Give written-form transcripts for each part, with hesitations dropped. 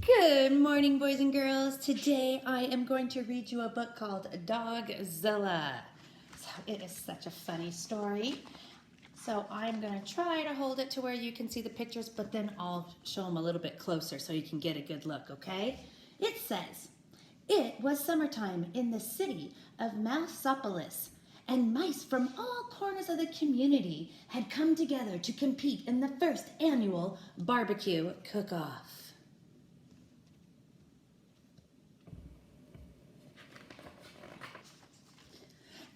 Good morning, boys and girls. Today I am going to read you a book called Dogzilla. So it is such a funny story. So I'm going to try to hold it to where you can see the pictures, but then I'll show them a little bit closer so you can get a good look, okay? It says, it was summertime in the city of Mouseopolis, and mice from all corners of the community had come together to compete in the first annual barbecue cook-off.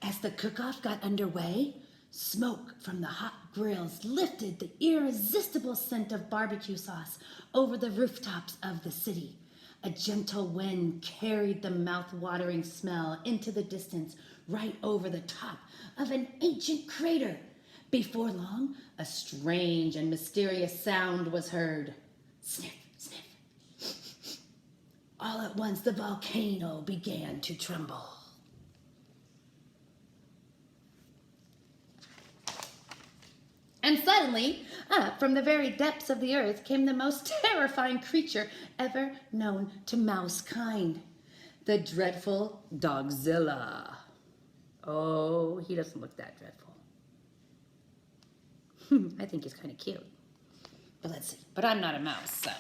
As the cook-off got underway, smoke from the hot grills lifted the irresistible scent of barbecue sauce over the rooftops of the city. A gentle wind carried the mouth-watering smell into the distance, right over the top of an ancient crater. Before long, a strange and mysterious sound was heard. Sniff, sniff. All at once, the volcano began to tremble. And suddenly, up from the very depths of the earth came the most terrifying creature ever known to mouse kind, the dreadful Dogzilla. Oh, he doesn't look that dreadful. I think he's kind of cute. But let's see. But I'm not a mouse, so.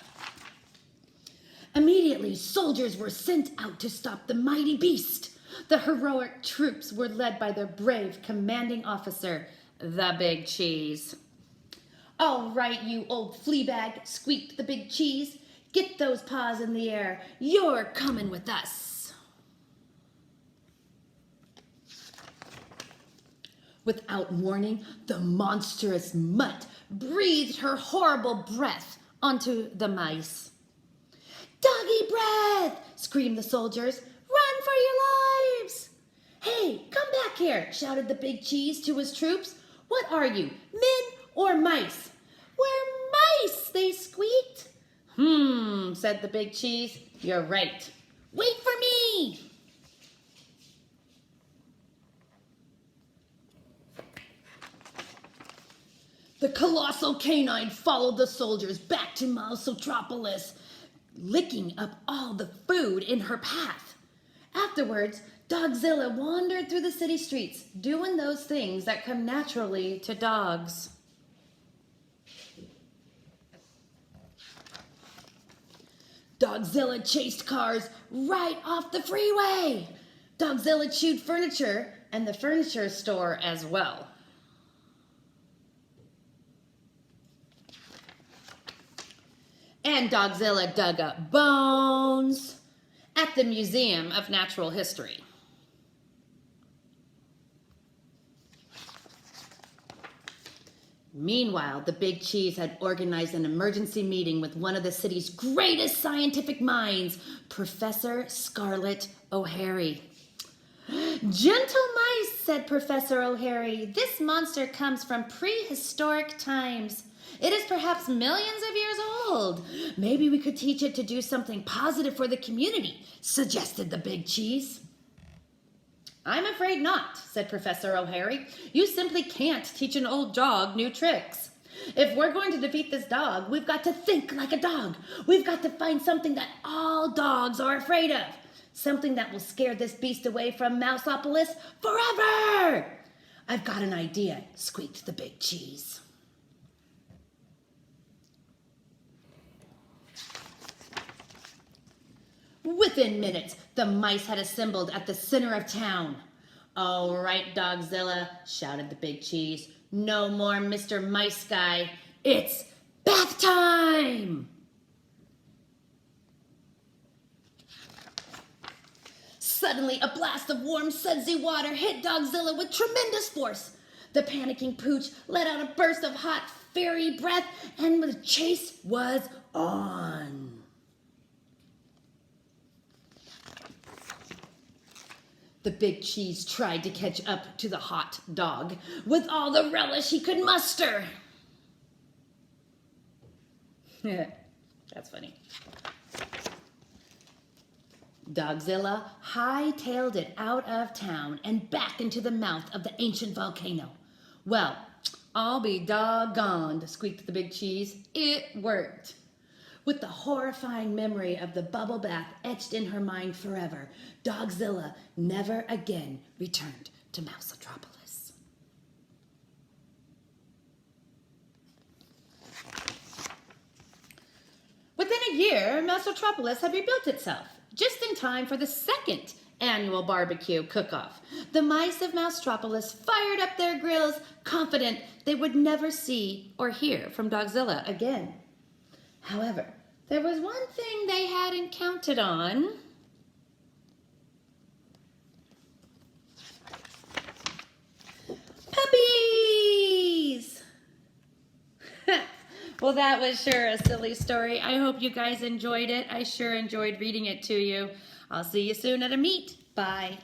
Immediately, soldiers were sent out to stop the mighty beast. The heroic troops were led by their brave commanding officer, the Big Cheese. All right, you old flea bag, squeaked the Big Cheese. Get those paws in the air. You're coming with us. Without warning, the monstrous mutt breathed her horrible breath onto the mice. Doggy breath, screamed the soldiers. Run for your lives. Hey, come back here, shouted the Big Cheese to his troops. What are you, men or mice? We're mice, they squeaked. Said the Big Cheese. You're right. Wait for me. The colossal canine followed the soldiers back to Mouseopolis, licking up all the food in her path. Afterwards, Dogzilla wandered through the city streets, doing those things that come naturally to dogs. Dogzilla chased cars right off the freeway. Dogzilla chewed furniture and the furniture store as well. And Dogzilla dug up bones at the Museum of Natural History. Meanwhile, the Big Cheese had organized an emergency meeting with one of the city's greatest scientific minds, Professor Scarlett O'Hare. Gentle mice, said Professor O'Hare, this monster comes from prehistoric times. It is perhaps millions of years old. Maybe we could teach it to do something positive for the community, suggested the Big Cheese. I'm afraid not, said Professor O'Hare. You simply can't teach an old dog new tricks. If we're going to defeat this dog, we've got to think like a dog. We've got to find something that all dogs are afraid of. Something that will scare this beast away from Mouseopolis forever. I've got an idea, squeaked the Big Cheese. Within minutes, the mice had assembled at the center of town. All right, Dogzilla, shouted the Big Cheese. No more Mr. Mice Guy. It's bath time! Suddenly, a blast of warm, sudsy water hit Dogzilla with tremendous force. The panicking pooch let out a burst of hot, fairy breath, and the chase was on. The Big Cheese tried to catch up to the hot dog with all the relish he could muster. That's funny. Dogzilla hightailed it out of town and back into the mouth of the ancient volcano. Well, I'll be doggoned, squeaked the Big Cheese. It worked. With the horrifying memory of the bubble bath etched in her mind forever, Dogzilla never again returned to Mousetropolis. Within a year, Mousetropolis had rebuilt itself, just in time for the second annual barbecue cook-off. The mice of Mousetropolis fired up their grills, confident they would never see or hear from Dogzilla again. However, there was one thing they hadn't counted on. Puppies! Well, that was sure a silly story. I hope you guys enjoyed it. I sure enjoyed reading it to you. I'll see you soon at a meet. Bye.